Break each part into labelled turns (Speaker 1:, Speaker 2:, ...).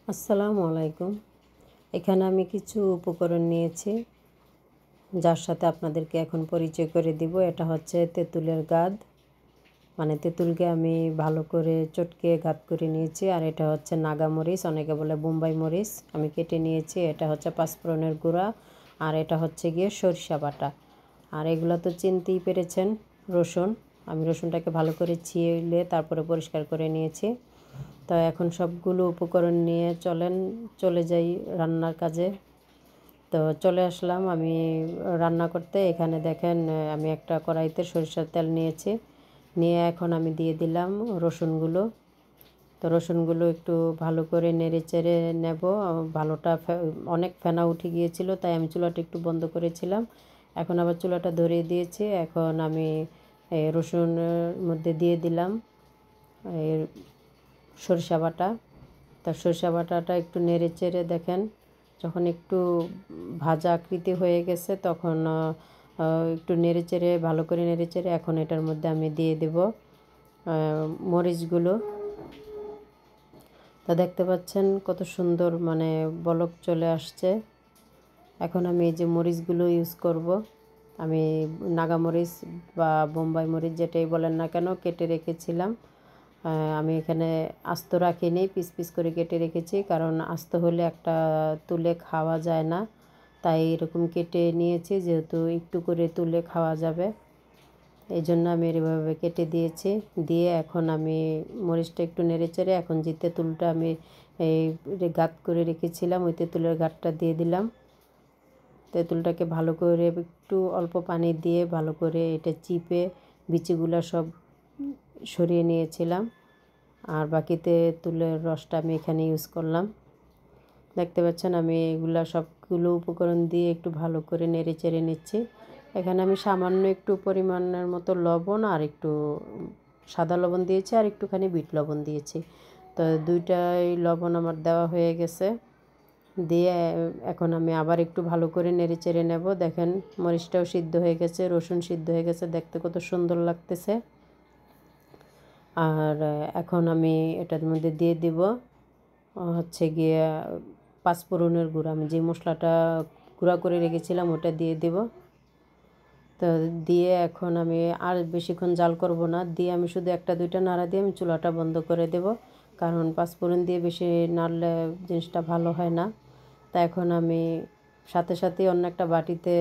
Speaker 1: আসসালামু আলাইকুম। এখানে আমি কিছু উপকরণ নিয়েছি, যার সাথে আপনাদেরকে এখন পরিচয় করে দিব। এটা হচ্ছে তেঁতুলের গাদ, মানে তেঁতুলকে আমি ভালো করে চটকে গাদ করে নিয়েছি। আর এটা হচ্ছে নাগা মরিচ, অনেকে বলে বোম্বাই মরিচ, আমি কেটে নিয়েছি। এটা হচ্ছে পাঁচফোড়নের গুঁড়া, আর এটা হচ্ছে গিয়ে সরিষা বাটা। আর এগুলো তো চিনতেই পেরেছেন, রসুন। আমি রসুনটাকে ভালো করে ছিলে তারপরে পরিষ্কার করে নিয়েছি। তো এখন সবগুলো উপকরণ নিয়ে চলে যাই রান্নার কাজে। তো চলে আসলাম আমি রান্না করতে। এখানে দেখেন আমি একটা কড়াইতে সরিষার তেল নিয়েছি, নিয়ে এখন আমি দিয়ে দিলাম রসুনগুলো। তো রসুনগুলো একটু ভালো করে নেড়ে চেড়ে নেব। ভালোটা অনেক ফেনা উঠে গিয়েছিল, তাই আমি চুলাটা একটু বন্ধ করেছিলাম। এখন আবার চুলাটা ধরিয়ে দিয়েছি। এখন আমি রসুনের মধ্যে দিয়ে দিলাম সরিষা বাটা। তা সরিষা বাটাটা একটু নেড়ে চেড়ে দেখেন, যখন একটু ভাজা আকৃতি হয়ে গেছে তখন একটু নেড়ে চেড়ে ভালো করে নেড়ে চেড়ে এখন এটার মধ্যে আমি দিয়ে দেব মরিচগুলো। তা দেখতে পাচ্ছেন কত সুন্দর মানে বলক চলে আসছে। এখন আমি এই যে মরিচগুলো ইউজ করব। আমি নাগা মরিচ বা বোম্বাই মরিচ যেটাই বলেন না কেন কেটে রেখেছিলাম। আমি এখানে আস্ত রাখিনি, পিস পিস করে কেটে রেখেছি, কারণ আস্ত হলে একটা তুলে খাওয়া যায় না, তাই এরকম কেটে নিয়েছি, যেহেতু একটু করে তুলে খাওয়া যাবে এই জন্য আমি এভাবে কেটে দিয়েছি। দিয়ে এখন আমি মরিচটা একটু নেড়ে চেড়ে এখন যে তেঁতুলটা আমি এই গাঁত করে রেখেছিলাম ওই তেঁতুলের গাঁটটা দিয়ে দিলাম। তেঁতুলটাকে ভালো করে একটু অল্প পানি দিয়ে ভালো করে এটা চিপে বিচিগুলো সব সরিয়ে নিয়েছিলাম। আর বাকি তেঁতুলের রসটা আমি এখানে ইউজ করলাম। দেখতে পাচ্ছেন আমি এগুলা সবগুলো উপকরণ দিয়ে একটু ভালো করে নেড়ে চেড়ে নিচ্ছি। এখানে আমি সামান্য একটু পরিমাণের মতো লবণ আর একটু সাদা লবণ দিয়েছি, আর একটুখানি বিট লবণ দিয়েছি। তো দুইটাই লবণ আমার দেওয়া হয়ে গেছে। দিয়ে এখন আমি আবার একটু ভালো করে নেড়ে চেড়ে নেব। দেখেন মরিচটাও সিদ্ধ হয়ে গেছে, রসুন সিদ্ধ হয়ে গেছে, দেখতে কত সুন্দর লাগতেছে। আর এখন আমি এটার মধ্যে দিয়ে দিব হচ্ছে গিয়ে পাঁচফোড়নের গুঁড়া। আমি যে মশলাটা গুঁড়া করে রেখেছিলাম ওটা দিয়ে দেব। তো দিয়ে এখন আমি আর বেশিক্ষণ জাল করব না, দিয়ে আমি শুধু একটা দুইটা নাড়া দিয়ে আমি চুলাটা বন্ধ করে দেব, কারণ পাঁচফোড়ন দিয়ে বেশি নাড়লে জিনিসটা ভালো হয় না। তা এখন আমি সাথে সাথেই অন্য একটা বাটিতে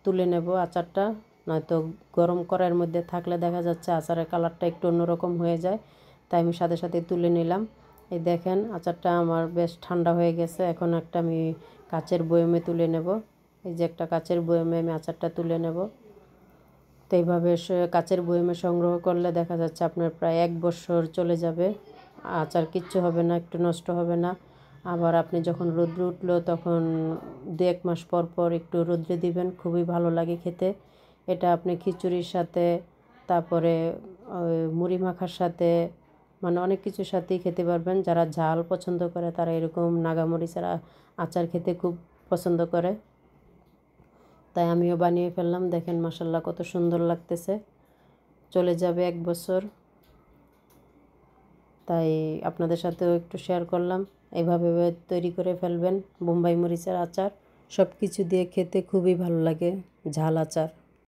Speaker 1: তুলে নেব আচারটা, নয়তো গরম কড়াইয়ের মধ্যে থাকলে দেখা যাচ্ছে আচারের কালারটা একটু অন্যরকম হয়ে যায়, তাই আমি সাথে সাথে তুলে নিলাম। এই দেখেন আচারটা আমার বেশ ঠান্ডা হয়ে গেছে। এখন একটা আমি কাচের বয়মে তুলে নেব। এই যে একটা কাচের বয়মে আমি আচারটা তুলে নেব। তো এইভাবে কাচের বয়মে সংগ্রহ করলে দেখা যাচ্ছে আপনার প্রায় 1 বছর চলে যাবে, আচার কিচ্ছু হবে না, একটু নষ্ট হবে না। আবার আপনি যখন রোদ্রে উঠলো তখন 2-1 মাস পর পর একটু রোদ্রে দিবেন, খুবই ভালো লাগে খেতে। এটা আপনি খিচুড়ির সাথে, তারপরে মুড়ি মাখার সাথে, মানে অনেক কিছুর সাথেই খেতে পারবেন। যারা ঝাল পছন্দ করে তারা এরকম নাগামরিচের আচার খেতে খুব পছন্দ করে, তাই আমিও বানিয়ে ফেললাম। দেখেন মাশাল্লাহ কত সুন্দর লাগতেছে, চলে যাবে 1 বছর, তাই আপনাদের সাথেও একটু শেয়ার করলাম। এইভাবে তৈরি করে ফেলবেন বোম্বাই মরিচের আচার, সব কিছু দিয়ে খেতে খুবই ভালো লাগে, ঝাল আচার।